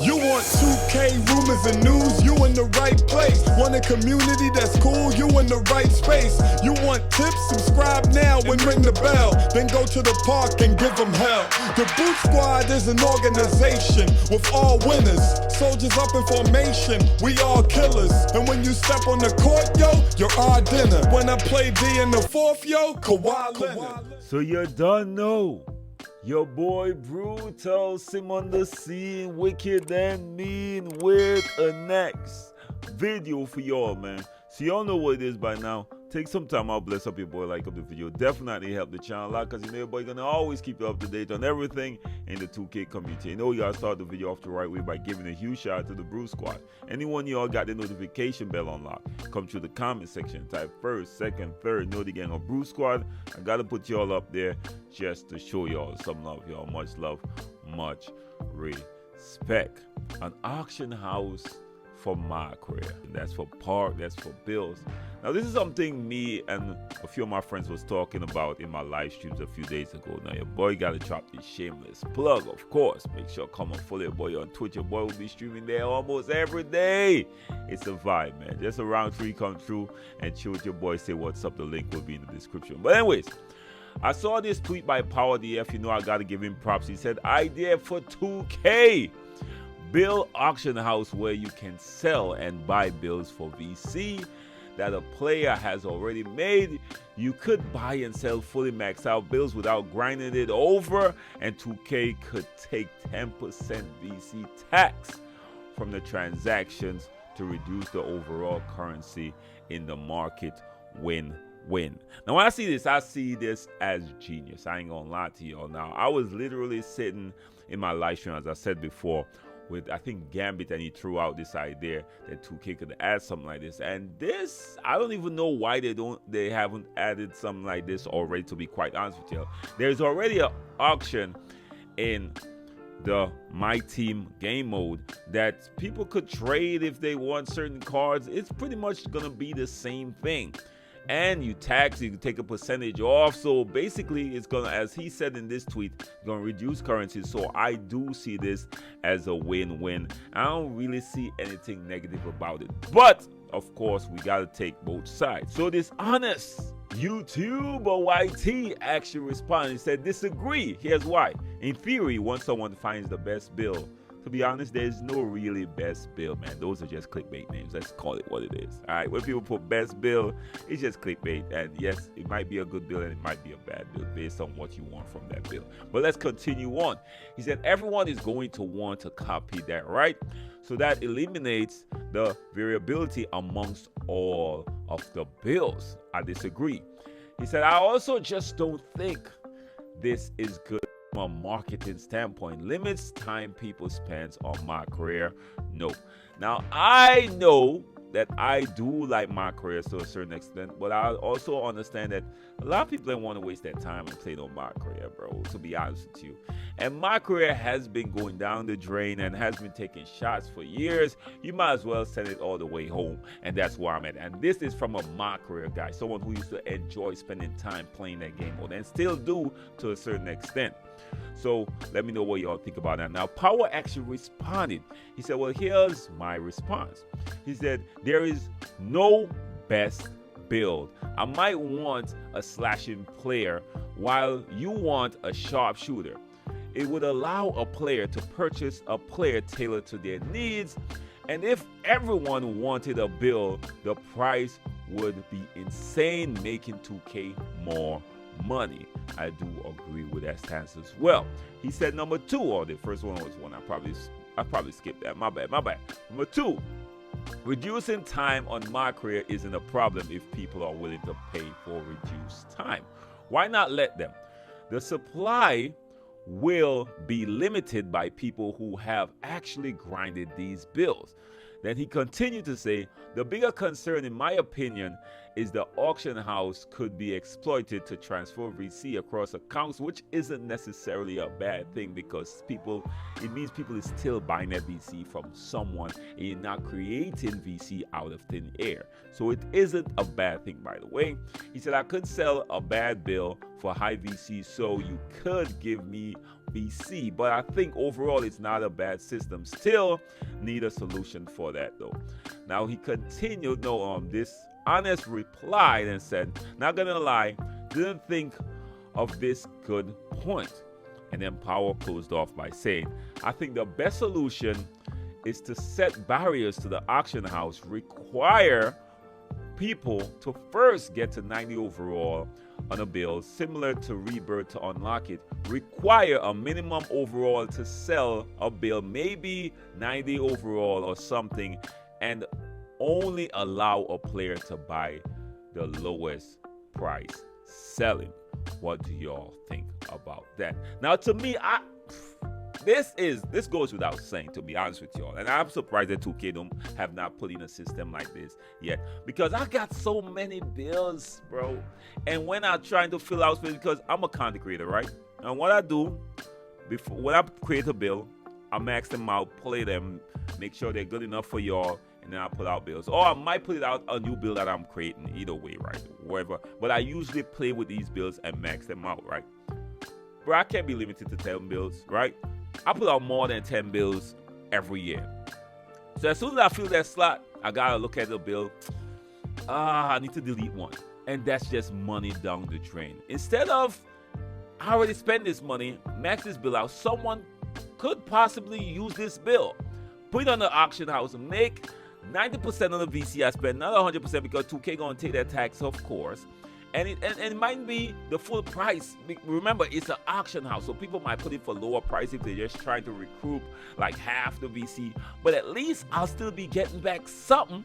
You want 2K rumors and news, you in the right place. Want a community that's cool, you in the right space. You want tips, subscribe now and ring the bell. Then go to the park and give them hell. The Boot Squad is an organization with all winners. Soldiers up in formation, we all killers. And when you step on the court, yo, you're our dinner. When I play D in the fourth, yo, Kawhi Leonard. So you don't know. Your boy Brutal, Sim on the scene, wicked and mean with a next video for y'all, man. So y'all know what it is by now. Take some time out, bless up your boy, like up the video. Definitely help the channel a lot, because you know your boy gonna always keep you up to date on everything in the 2K community. You know we gotta start the video off the right way by giving a huge shout out to the Brew Squad. Anyone y'all got the notification bell unlocked, come through the comment section, type first, second, third, know the gang of Brew Squad. I gotta put y'all up there just to show y'all some love, y'all. Much love, much respect. An auction house for MYCAREER. That's for park, that's for bills. Now this is something me and a few of my friends was talking about in my live streams a few days ago. Now your boy gotta drop this shameless plug, of course. Make sure come and follow your boy on Twitch. Your boy will be streaming there almost every day. It's a vibe, man. Just a round three come through and chill with your boy, say what's up. The link will be in the description. But anyways, I saw this tweet by PowerDF. You know I gotta give him props. He said, idea for 2K. Bill auction house where you can sell and buy bills for VC that a player has already made. You could buy and sell fully maxed out bills without grinding it over, and 2K could take 10% VC tax from the transactions to reduce the overall currency in the market. Win-win. Now when I see this as genius. I ain't gonna lie to y'all. Now I was literally sitting in my live stream, as I said before, with I think Gambit, and he threw out this idea that 2K could add something like this. And this, I don't even know why they haven't added something like this already, to be quite honest with you. There's already an auction in the My Team game mode that people could trade if they want certain cards. It's pretty much gonna be the same thing. And you tax, you can take a percentage off. So basically it's gonna, as he said in this tweet, gonna reduce currency. So I do see this as a win-win. I don't really see anything negative about it, but of course we gotta take both sides. So this honest YouTuber YT actually responded and said, disagree. Here's why. In theory, once someone finds the best bill, to be honest, there's no really best bill, man. Those are just clickbait names. Let's call it what it is. All right, when people put best bill, it's just clickbait. And yes, it might be a good bill and it might be a bad bill based on what you want from that bill. But let's continue on. He said everyone is going to want to copy that, right? So that eliminates the variability amongst all of the bills. I disagree. He said, I also just don't think this is good from a marketing standpoint. Limits time people spend on MYCAREER. No. Now I know that I do like MYCAREER to a certain extent, but I also understand that a lot of people don't want to waste their time and play on MYCAREER, bro, to be honest with you. And MYCAREER has been going down the drain and has been taking shots for years. You might as well send it all the way home, and that's where I'm at. And this is from a MYCAREER guy, someone who used to enjoy spending time playing that game mode and still do to a certain extent. So let me know what y'all think about that. Now Power actually responded. He said, well, here's my response. He said, there is no best build. I might want a slashing player while you want a sharpshooter. It would allow a player to purchase a player tailored to their needs. And if everyone wanted a build, the price would be insane, making 2K more money. I do agree with that stance as well. He said number two, or the first one was one I probably skipped that. My bad. Number two, reducing time on MYCAREER isn't a problem if people are willing to pay for reduced time. Why not let them? The supply will be limited by people who have actually grinded these bills. Then he continued to say, the bigger concern, in my opinion, is the auction house could be exploited to transfer VC across accounts, which isn't necessarily a bad thing, because it means people is still buying that VC from someone and you're not creating VC out of thin air. So it isn't a bad thing, by the way. He said, I could sell a bad bill for high VC, so you could give me VC. But I think overall it's not a bad system. Still need a solution for that though. Now he continued this honest reply and said, not gonna lie, didn't think of this good point. And then Power closed off by saying, I think the best solution is to set barriers to the auction house, require people to first get to 90 overall on a bill, similar to Rebirth to unlock it, require a minimum overall to sell a bill, maybe 90 overall or something, and only allow a player to buy the lowest price selling. What do y'all think about that? Now, to me, this goes without saying, to be honest with y'all, and I'm surprised that 2K don't have not put in a system like this yet, because I got so many bills, bro. And when I'm trying to fill out space, because I'm a content creator, right? And what I do when I create a bill, I max them out, play them, make sure they're good enough for y'all, and then I put out bills. Or I might put it out a new bill that I'm creating, either way, right? Whatever. But I usually play with these bills and max them out, right? Bro, I can't be limited to 10 bills, right? I put out more than 10 bills every year. So as soon as I fill that slot, I gotta look at the bill. I need to delete one. And that's just money down the drain. Instead of, I already spent this money, max this bill out, someone could possibly use this bill, put it on the auction house, and make 90% of the VC I spend, not 100%, because 2K gonna take that tax, of course. And it might be the full price. Remember, it's an auction house, so people might put it for lower price if they're just trying to recoup like half the VC. But at least I'll still be getting back something.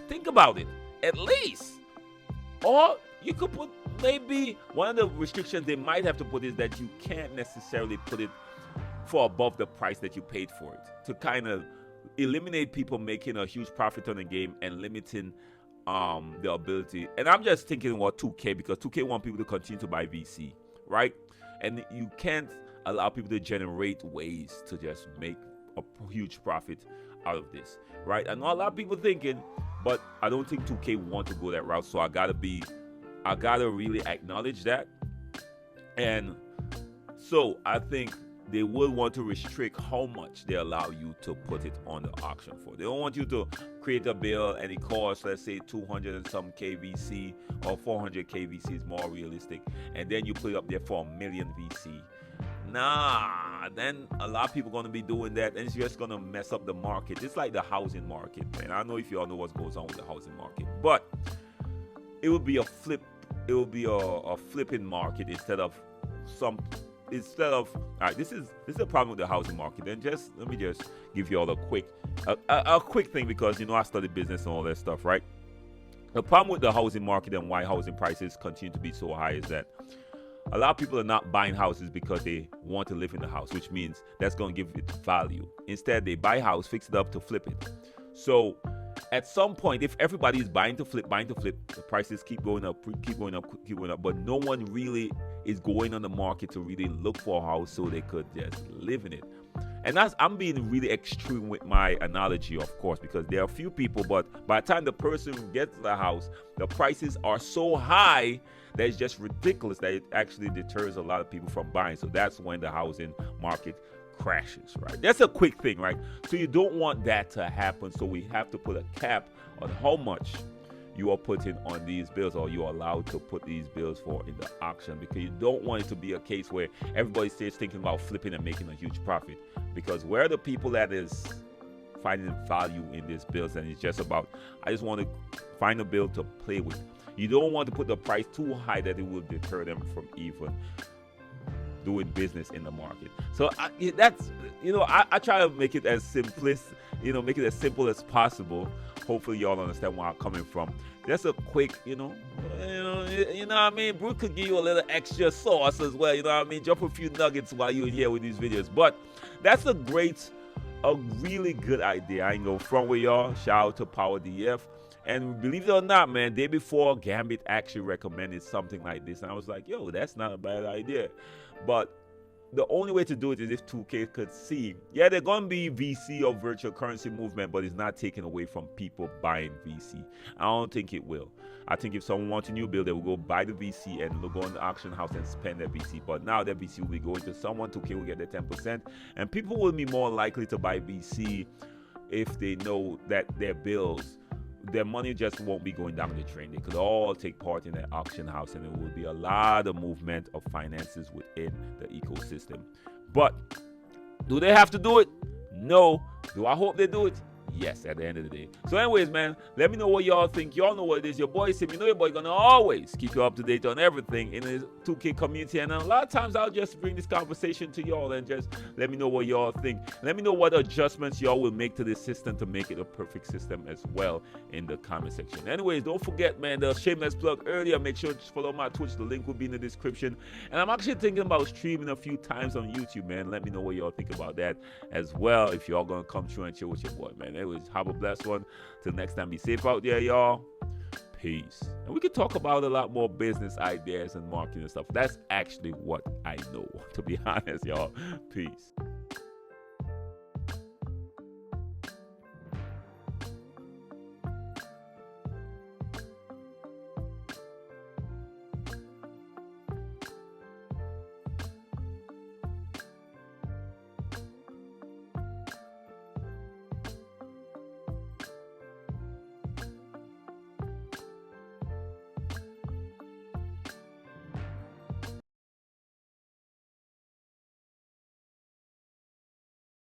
Think about it, at least. Or you could put, maybe one of the restrictions they might have to put is that you can't necessarily put it for above the price that you paid for it, to kind of eliminate people making a huge profit on the game and limiting the ability. And I'm just thinking about 2K, because 2K want people to continue to buy VC, right? And you can't allow people to generate ways to just make a huge profit out of this, right? I know a lot of people thinking, but I don't think 2K want to go that route. So I gotta really acknowledge that. And so I think they will want to restrict how much they allow you to put it on the auction for. They don't want you to create a bill and it costs, let's say, 200 and some KVC, or 400 KVC is more realistic, and then you put it up there for $1 million VC. Nah, then a lot of people are going to be doing that, and it's just going to mess up the market. It's like the housing market, man. I don't know if you all know what goes on with the housing market, but it will be a flip. It will be a flipping market instead of all right, this is the problem with the housing market. And let me just give you all a quick thing, because I studied business and all that stuff, right? The problem with the housing market and why housing prices continue to be so high is that a lot of people are not buying houses because they want to live in the house, which means that's going to give it value. Instead, they buy a house, fix it up to flip it. So at some point, if everybody is buying to flip, the prices keep going up, but no one really is going on the market to really look for a house so they could just live in it. And I'm being really extreme with my analogy, of course, because there are a few people, but by the time the person gets the house, the prices are so high that it's just ridiculous that it actually deters a lot of people from buying. So that's when the housing market crashes, right? That's a quick thing, right? So you don't want that to happen. So we have to put a cap on how much you are putting on these bills, or you're allowed to put these bills for in the auction, because you don't want it to be a case where everybody stays thinking about flipping and making a huge profit. Because where are the people that is finding value in these bills? And it's just about, I just want to find a bill to play with. You don't want to put the price too high that it will deter them from even doing business in the market. So I try to make it as make it as simple as possible. Hopefully y'all understand where I'm coming from. That's a quick, you know what I mean? Brute could give you a little extra sauce as well, you know what I mean? Drop a few nuggets while you're here with these videos. But that's a really good idea. I ain't gonna front with y'all. Shout out to Power DF. And believe it or not, man, day before, Gambit actually recommended something like this. And I was like, yo, that's not a bad idea. But the only way to do it is if 2K could see, yeah, they're going to be VC or virtual currency movement, but it's not taken away from people buying VC. I don't think it will. I think if someone wants a new build, they will go buy the VC and go in the auction house and spend their VC. But now their VC will be going to someone, 2K will get their 10%, and people will be more likely to buy VC if they know that their bills, their money just won't be going down the drain. They could all take part in the auction house, and there will be a lot of movement of finances within the ecosystem. But do they have to do it? No. Do I hope they do it? Yes, at the end of the day. So anyways, man, let me know what y'all think. Y'all know what it is. Your boy Sim, you know your boy gonna always keep you up to date on everything in the 2K community. And a lot of times I'll just bring this conversation to y'all and just let me know what y'all think. Let me know what adjustments y'all will make to this system to make it a perfect system as well in the comment section. Anyways, don't forget, man, the shameless plug earlier. Make sure to follow my Twitch. The link will be in the description. And I'm actually thinking about streaming a few times on YouTube, man. Let me know what y'all think about that as well. If y'all gonna come through and chill with your boy, man. Anyways, have a blessed one. Till next time, be safe out there, y'all. Peace. And we could talk about a lot more business ideas and marketing and stuff. That's actually what I know, to be honest, y'all. Peace.